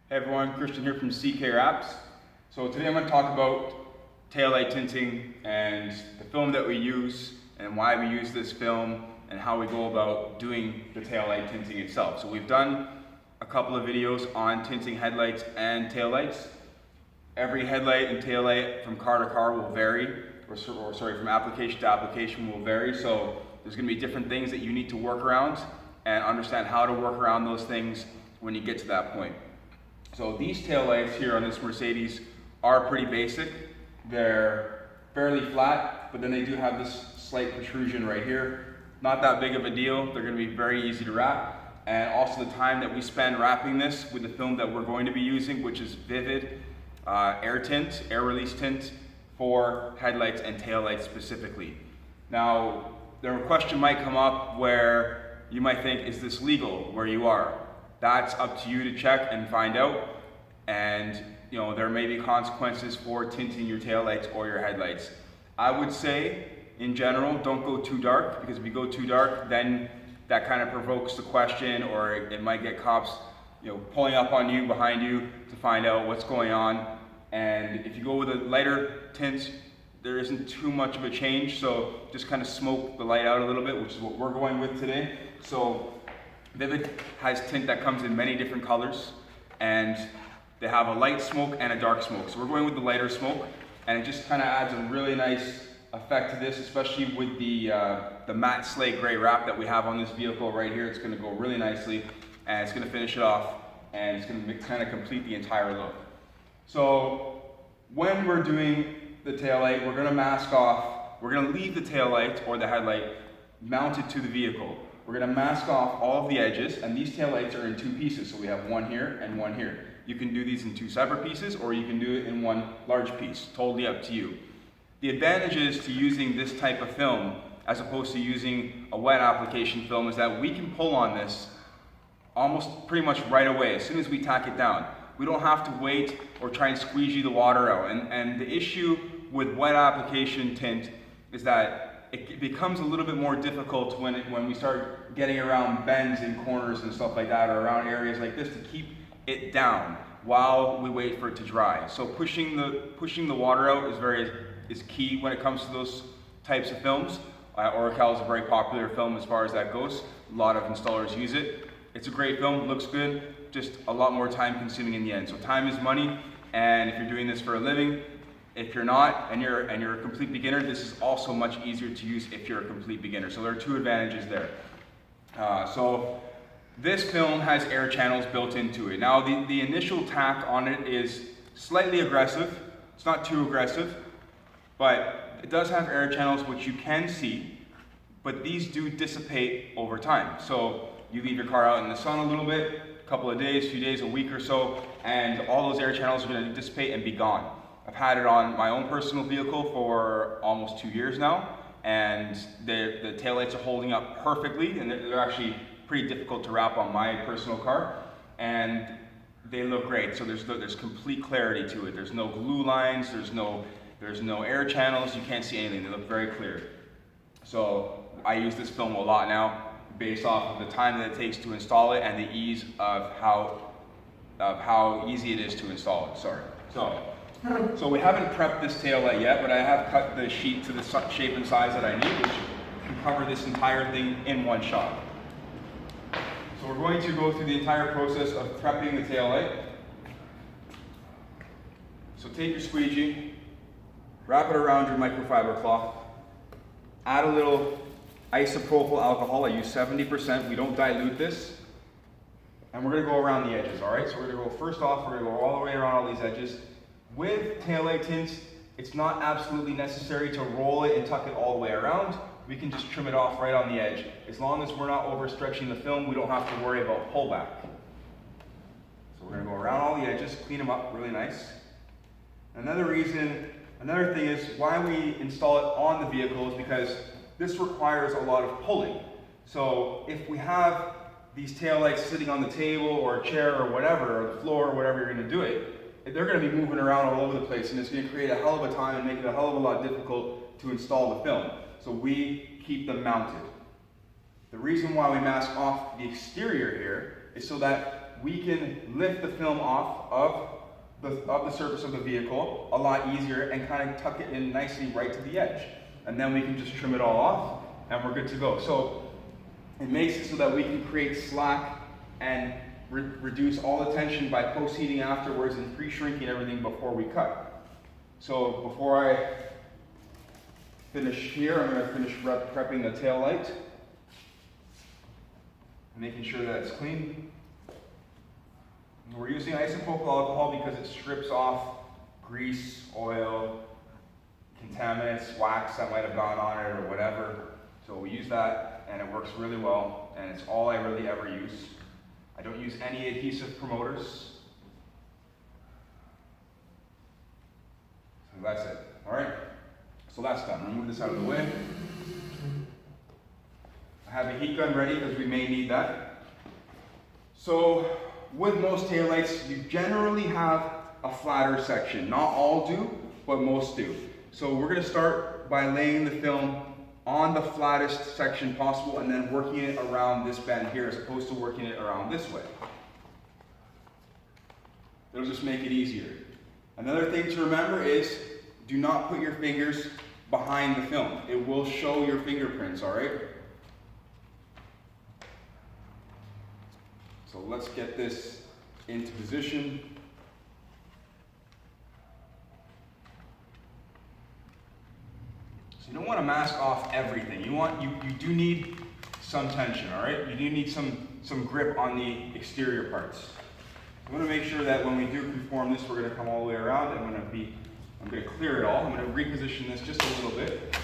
Hey everyone, Christian here from Squeegee Here apps. So today I'm going to talk about taillight tinting and the film that we use and why we use this film and how we go about doing the taillight tinting itself. So we've done a couple of videos on tinting headlights and taillights. Every headlight and taillight from car to car will vary, from application to application will vary. So there's going to be different things that you need to work around and understand how to work around those things when you get to that point. So these taillights here on this Mercedes are pretty basic. They're fairly flat, but then they do have this slight protrusion right here. Not that big of a deal. They're going to be very easy to wrap. And also the time that we spend wrapping this with the film that we're going to be using, which is Vvivids air release tint for headlights and taillights specifically. Now, the question might come up where you might think, is this legal where you are? That's up to you to check and find out. And there may be consequences for tinting your taillights or your headlights. I would say, in general, don't go too dark, because if you go too dark, then that kind of provokes the question, or it might get cops pulling up on you, behind you, to find out what's going on. And if you go with a lighter tint, there isn't too much of a change, so just kind of smoke the light out a little bit, which is what we're going with today. So Vvivids has tint that comes in many different colors, and they have a light smoke and a dark smoke. So we're going with the lighter smoke, and it just kind of adds a really nice effect to this, especially with the matte slate gray wrap that we have on this vehicle right here. It's going to go really nicely, and it's going to finish it off, and it's going to kind of complete the entire look. So when we're doing the taillight, we're going to mask off, we're going to leave the taillight or the headlight mounted to the vehicle. We're going to mask off all of the edges, and these taillights are in two pieces, so we have one here and one here. You can do these in two separate pieces, or you can do it in one large piece, totally up to you. The advantages to using this type of film as opposed to using a wet application film is that we can pull on this almost pretty much right away, as soon as we tack it down. We don't have to wait or try and squeegee the water out. And the issue with wet application tint is that it becomes a little bit more difficult when we start getting around bends and corners and stuff like that, or around areas like this, to keep it down while we wait for it to dry. So pushing the water out is key when it comes to those types of films. Oracal is a very popular film as far as that goes. A lot of installers use it. It's a great film, looks good, just a lot more time consuming in the end. So time is money, and if you're doing this for a living, if you're not, and you're a complete beginner, this is also much easier to use if you're a complete beginner. So there are two advantages there. So this film has air channels built into it. Now the initial tack on it is slightly aggressive. It's not too aggressive, but it does have air channels which you can see, but these do dissipate over time. So you leave your car out in the sun a little bit, a couple of days, few days, a week or so, and all those air channels are going to dissipate and be gone. I've had it on my own personal vehicle for almost 2 years now, and the taillights are holding up perfectly, and they're actually pretty difficult to wrap on my personal car, and they look great. So there's complete clarity to it. There's no glue lines, there's no air channels, you can't see anything. They look very clear. So I use this film a lot now, based off of the time that it takes to install it and the ease of how easy it is to install it. So we haven't prepped this taillight yet, but I have cut the sheet to the shape and size that I need, which can cover this entire thing in one shot. So we're going to go through the entire process of prepping the taillight. So take your squeegee, wrap it around your microfiber cloth, add a little isopropyl alcohol. I use 70%, we don't dilute this. And we're going to go around the edges, all right? So we're going to go, first off, we're going to go all the way around all these edges. With taillight tints, it's not absolutely necessary to roll it and tuck it all the way around. We can just trim it off right on the edge. As long as we're not overstretching the film, we don't have to worry about pullback. So we're going to go around all the edges, clean them up really nice. Another thing is why we install it on the vehicle is because this requires a lot of pulling. So if we have these taillights sitting on the table or a chair or whatever, or the floor or whatever you're going to do it, they're going to be moving around all over the place, and it's going to create a hell of a time and make it a hell of a lot difficult to install the film. So we keep them mounted. The reason why we mask off the exterior here is so that we can lift the film off of the surface of the vehicle a lot easier and kind of tuck it in nicely right to the edge. And then we can just trim it all off and we're good to go. So it makes it so that we can create slack and reduce all the tension by post-heating afterwards and pre-shrinking everything before we cut. So before I finish here, I'm going to finish prepping the tail light, making sure that it's clean. We're using isopropyl alcohol because it strips off grease, oil, contaminants, wax that might have gone on it or whatever. So we use that and it works really well, and it's all I really ever use. I don't use any adhesive promoters. So that's it. All right, so that's done. I'll move this out of the way. I have a heat gun ready because we may need that. So with most taillights, you generally have a flatter section. Not all do, but most do. So we're going to start by laying the film on the flattest section possible and then working it around this bend here as opposed to working it around this way. It'll just make it easier. Another thing to remember is do not put your fingers behind the film. It will show your fingerprints, all right? So let's get this into position. So you don't want to mask off everything. You do need some tension, all right? You do need some grip on the exterior parts. I want to make sure that when we do conform this, we're going to come all the way around. I'm going to clear it all. I'm going to reposition this just a little bit.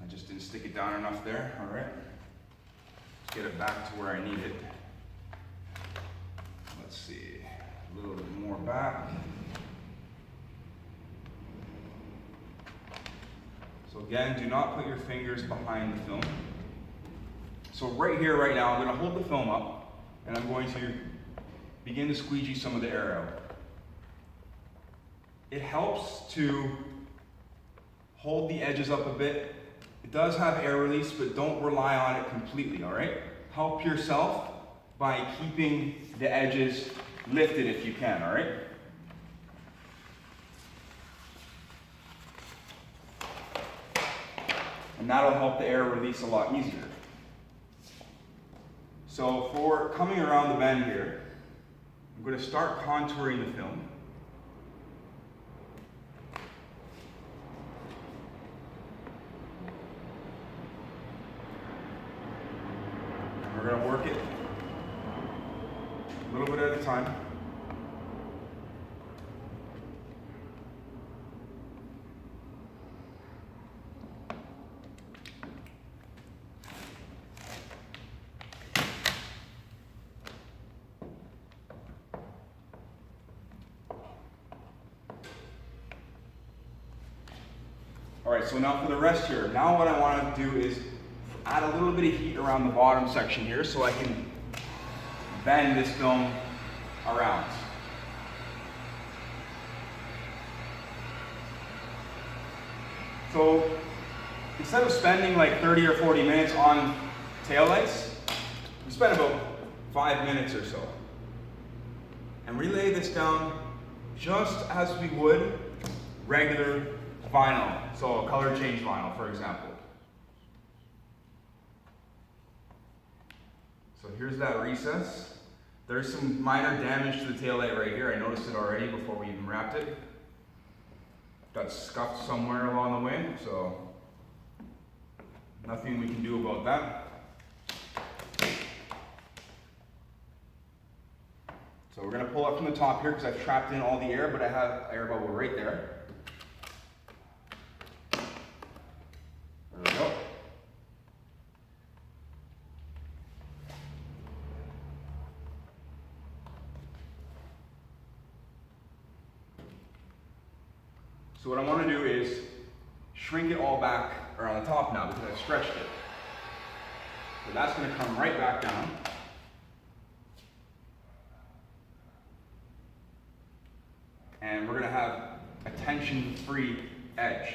I just didn't stick it down enough there, all right? Let's get it back to where I need it. Let's see, a little bit more back. So again, do not put your fingers behind the film. So right here, right now, I'm gonna hold the film up and I'm going to begin to squeegee some of the air out. It helps to hold the edges up a bit. It does have air release, but don't rely on it completely, all right? Help yourself by keeping the edges lifted if you can, all right? And that'll help the air release a lot easier. So for coming around the bend here, I'm going to start contouring the film. We're going to work it a little bit at a time. All right, so now for the rest here. Now what I want to do is add a little bit of heat around the bottom section here so I can bend this film around. So instead of spending like 30 or 40 minutes on taillights, we spend about 5 minutes or so. And we lay this down just as we would regular vinyl, so color change vinyl, for example. So here's that recess. There's some minor damage to the taillight right here. I noticed it already before we even wrapped it. Got scuffed somewhere along the way, so nothing we can do about that. So we're going to pull up from the top here because I've trapped in all the air, but I have air bubble right there. There we go. So what I want to do is shrink it all back around the top now because I've stretched it. that's going to come right back down. And we're going to have a tension-free edge.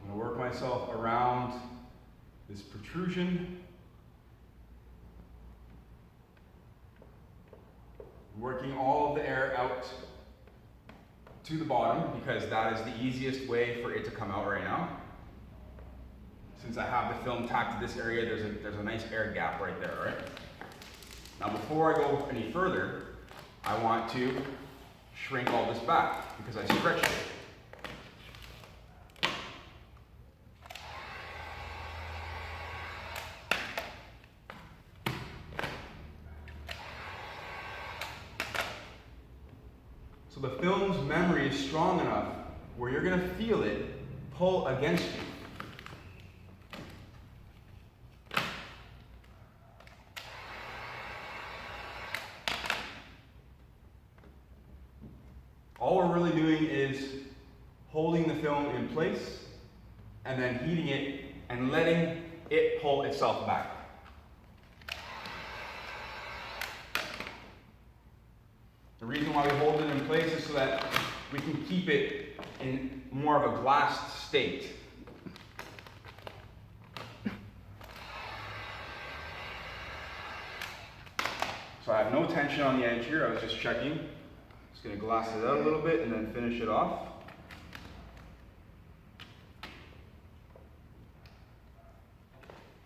I'm going to work myself around this protrusion, working all of the air out to the bottom because that is the easiest way for it to come out right now. Since I have the film tacked to this area, there's a nice air gap right there, right? Now before I go any further, I want to shrink all this back because I stretched it. So the film's memory is strong enough where you're going to feel it pull against you. All we're really doing is holding the film in place and then heating it and letting it pull itself back. The reason why we hold it in place is so that we can keep it in more of a glassed state. So I have no tension on the edge here, I was just checking. Just going to glass it out a little bit and then finish it off.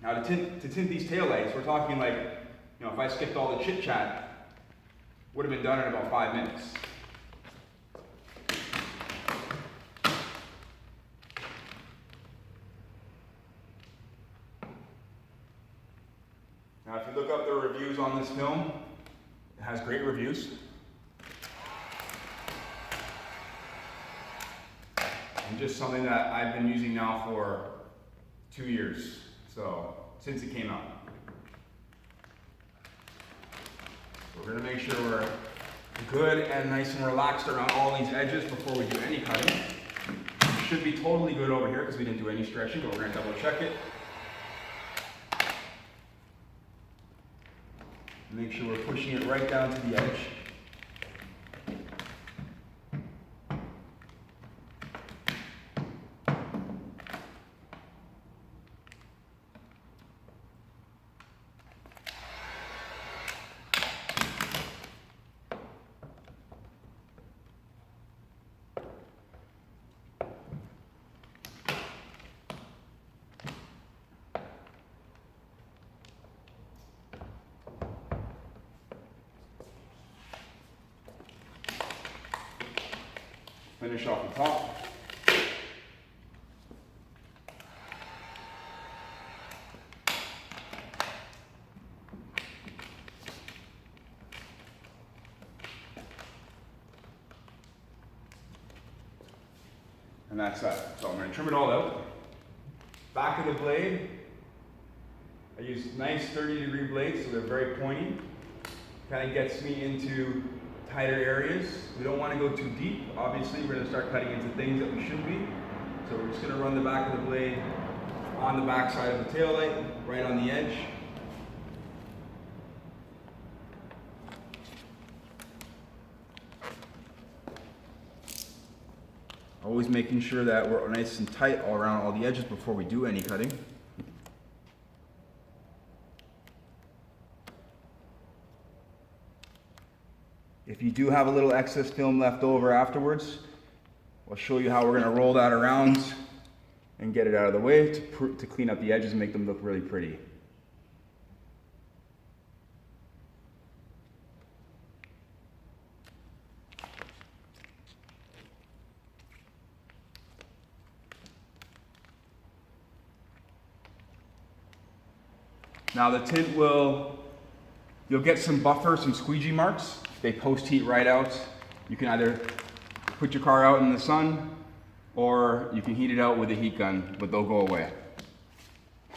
Now to tint these taillights, we're talking like, if I skipped all the chit chat, would have been done in about 5 minutes. Now if you look up the reviews on this film, it has great reviews. And just something that I've been using now for 2 years, so since it came out. We're going to make sure we're good and nice and relaxed around all these edges before we do any cutting. It should be totally good over here because we didn't do any stretching, but we're going to double check it. Make sure we're pushing it right down to the edge. Finish off the top. And that's that. So I'm going to trim it all out. Back of the blade, I use nice 30-degree blades, so they're very pointy. Kind of gets me into tighter areas. We don't want to go too deep. Obviously, we're going to start cutting into things that we shouldn't be. So we're just going to run the back of the blade on the back side of the tail light, right on the edge. Always making sure that we're nice and tight all around all the edges before we do any cutting. If you do have a little excess film left over afterwards, I'll show you how we're going to roll that around and get it out of the way to clean up the edges and make them look really pretty. Now the tint you'll get some buffer, some squeegee marks. They post-heat right out. You can either put your car out in the sun or you can heat it out with a heat gun, but they'll go away.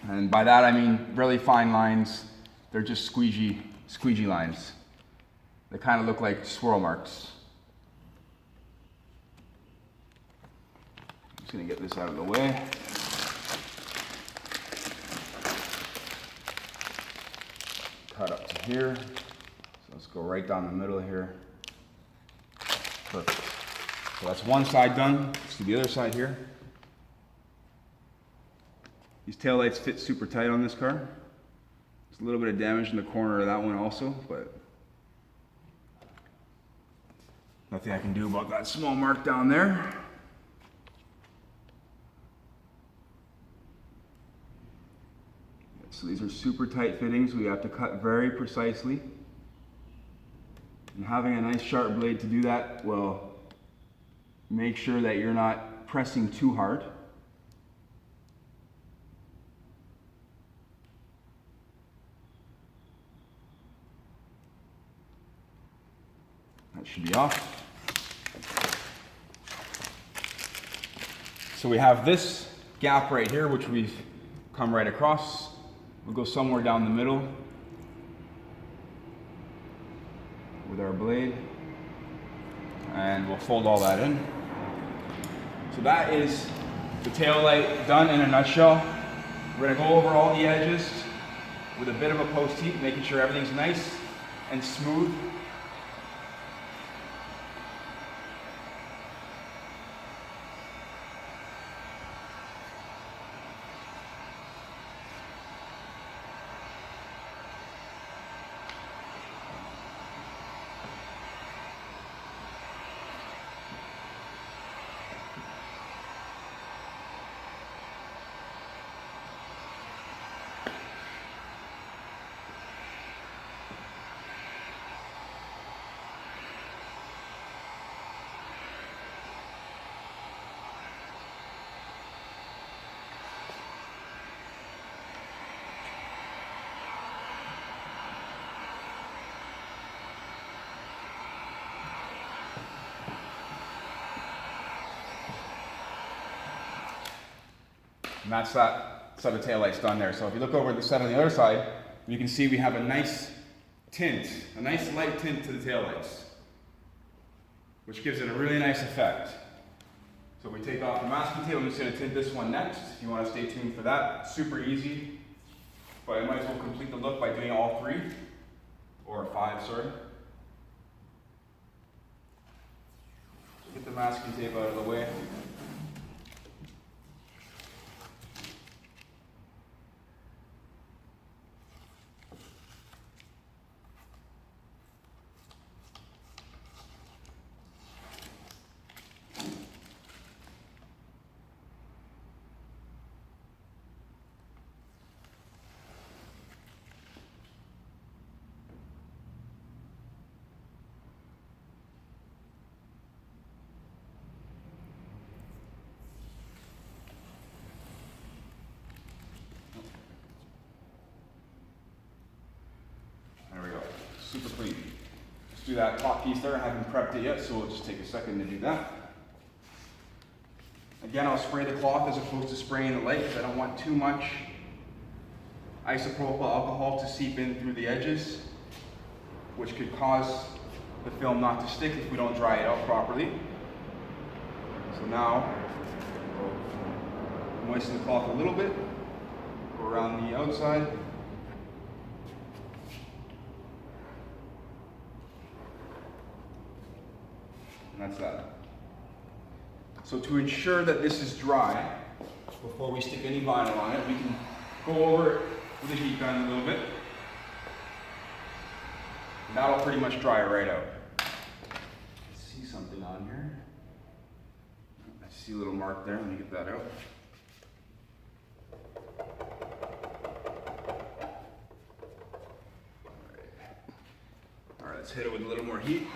And by that I mean really fine lines they're just squeegee lines. They kind of look like swirl marks. I'm just gonna get this out of the way. Cut up to here. So let's go right down the middle here. Perfect. So that's one side done. Let's do the other side here. These taillights fit super tight on this car. There's a little bit of damage in the corner of that one also, but nothing I can do about that small mark down there. So these are super tight fittings. We have to cut very precisely. And having a nice sharp blade to do that will make sure that you're not pressing too hard. That should be off. So we have this gap right here, which we've come right across. We'll go somewhere down the middle with our blade, and we'll fold all that in. So that is the tail light done in a nutshell. We're gonna go over all the edges with a bit of a post heat, making sure everything's nice and smooth. And that's that set of taillights done there. So if you look over at the set on the other side, you can see we have a nice tint, a nice light tint to the taillights, which gives it a really nice effect. So we take off the masking tape. I'm just going to tint this one next. If you want to stay tuned for that, super easy. But I might as well complete the look by doing all three, or five, sorry. Get the masking tape out of the way. Super clean. Just do that top piece there. I haven't prepped it yet, so it'll just take a second to do that. Again, I'll spray the cloth as opposed to spraying the light because I don't want too much isopropyl alcohol to seep in through the edges, which could cause the film not to stick if we don't dry it out properly. So now, moisten the cloth a little bit, go around the outside. And that's that. So to ensure that this is dry, before we stick any vinyl on it, we can go over it with a heat gun a little bit. And that'll pretty much dry it right out. I see something on here. I see a little mark there. Let me get that out. All right, let's hit it with a little more heat.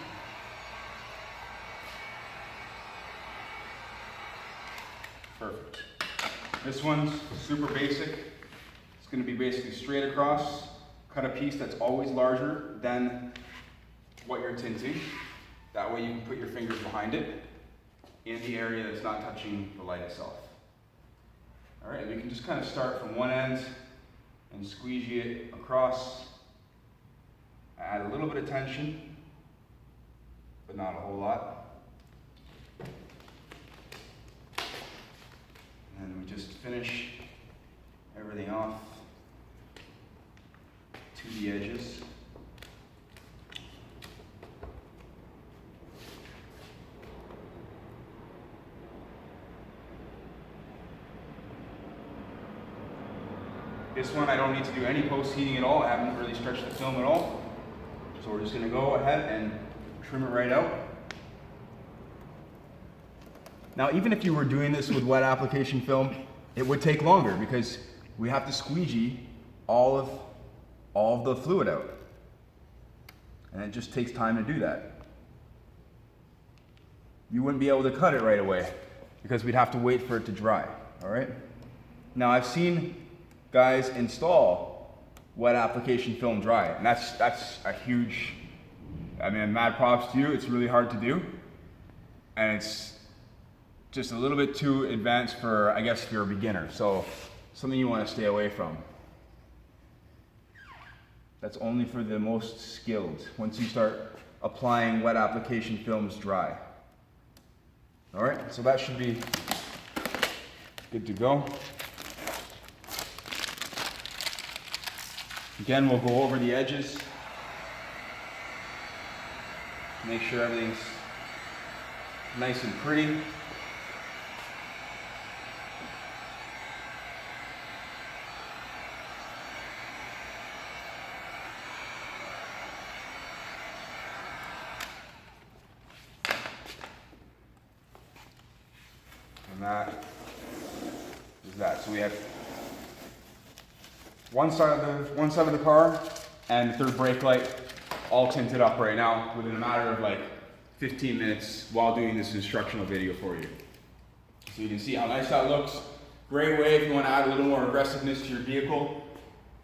Perfect. This one's super basic. It's going to be basically straight across. Cut a piece that's always larger than what you're tinting. That way you can put your fingers behind it in the area that's not touching the light itself. All right, we can just kind of start from one end and squeegee it across Add a little bit of tension, but not a whole lot. And then we just finish everything off to the edges. This one I don't need to do any post-heating at all. I haven't really stretched the film at all. So we're just gonna go ahead and trim it right out. Now, even if you were doing this with wet application film, it would take longer because we have to squeegee all of the fluid out. And it just takes time to do that. You wouldn't be able to cut it right away because we'd have to wait for it to dry, all right? Now, I've seen guys install wet application film dry, and that's a huge, I mean, mad props to you. It's really hard to do, and it's just a little bit too advanced for, I guess, if you're a beginner. So something you want to stay away from. That's only for the most skilled, once you start applying wet application films dry. All right, so that should be good to go. Again, we'll go over the edges. Make sure everything's nice and pretty. And that is that. So we have one side of the car and the third brake light all tinted up right now within a matter of like 15 minutes while doing this instructional video for you. So you can see how nice that looks. Great way if you want to add a little more aggressiveness to your vehicle.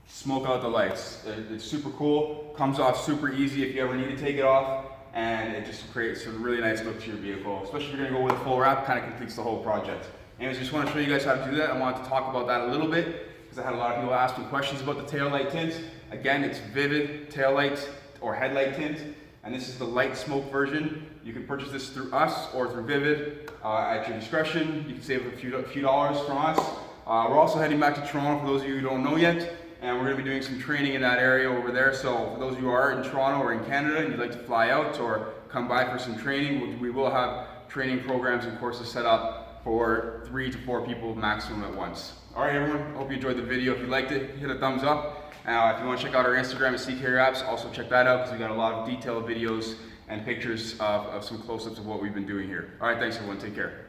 Smoke out the lights. It's super cool, comes off super easy if you ever need to take it off, and it just creates a really nice look to your vehicle. Especially if you're going to go with a full wrap, kind of completes the whole project. Anyways, just want to show you guys how to do that. I wanted to talk about that a little bit because I had a lot of people ask me questions about the tail light tint. Again, it's Vivid tail light or headlight tint, and this is the light smoke version. You can purchase this through us or through Vivid at your discretion. You can save a few dollars from us. We're also heading back to Toronto for those of you who don't know yet, and we're going to be doing some training in that area over there. So for those of you who are in Toronto or in Canada and you'd like to fly out or come by for some training, we will have training programs and courses set up for 3 to 4 people maximum at once. All right, everyone, hope you enjoyed the video. If you liked it, hit a thumbs up. If you want to check out our Instagram at Squeegee Here Apps, also check that out because we got a lot of detailed videos and pictures of some close-ups of what we've been doing here. All right, thanks everyone, take care.